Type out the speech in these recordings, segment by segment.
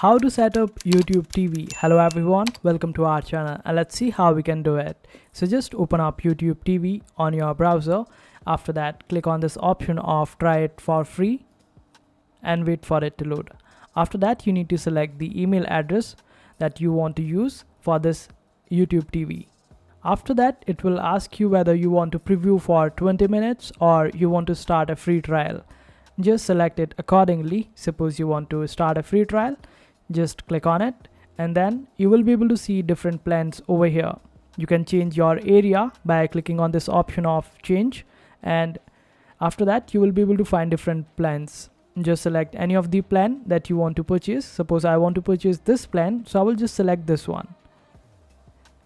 How to set up YouTube TV. Hello everyone, welcome to our channel and let's see how we can do it. So just open up YouTube TV on your browser. After that, click on this option of try it for free and wait for it to load. After that, you need to select the email address that you want to use for this YouTube TV. After that, it will ask you whether you want to preview for 20 minutes or you want to start a free trial. Just select it accordingly. Suppose you want to start a free trial, just click on it and then you will be able to see different plans over here. You can change your area by clicking on this option of change, and after that you will be able to find different plans. Just select any of the plan that you want to purchase. Suppose I want to purchase this plan, so I will just select this one,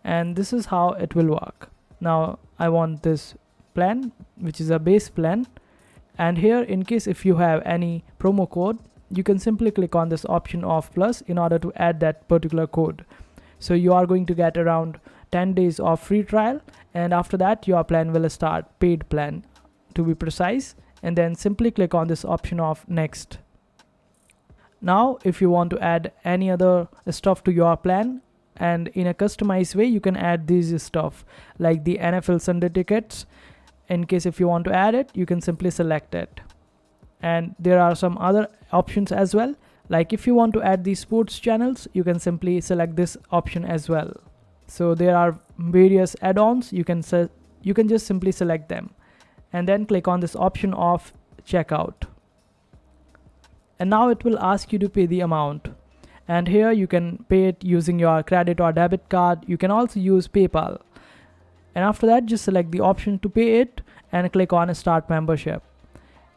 and this is how it will work. Now I want this plan, which is a base plan, and here in case if you have any promo code, you can simply click on this option of plus in order to add that particular code. So you are going to get around 10 days of free trial, and after that your plan will start, paid plan to be precise, and then simply click on this option of next. Now if you want to add any other stuff to your plan, and in a customized way, you can add these stuff like the NFL Sunday tickets. In case if you want to add it, you can simply select it. And there are some other options as well, like if you want to add these sports channels, you can simply select this option as well. So there are various add-ons. You can just simply select them and then click on this option of checkout, and now it will ask you to pay the amount, and here you can pay it using your credit or debit card. You can also use PayPal, and after that just select the option to pay it and click on start membership.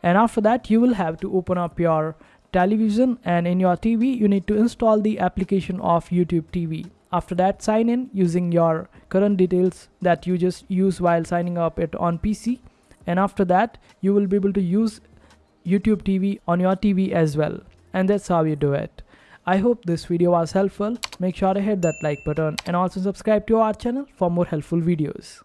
And after that you will have to open up your television, and in your TV you need to install the application of YouTube TV. After that, sign in using your current details that you just use while signing up it on PC, and after that you will be able to use YouTube TV on your TV as well. And that's how you do it. I hope this video was helpful. Make sure to hit that like button and also subscribe to our channel for more helpful videos.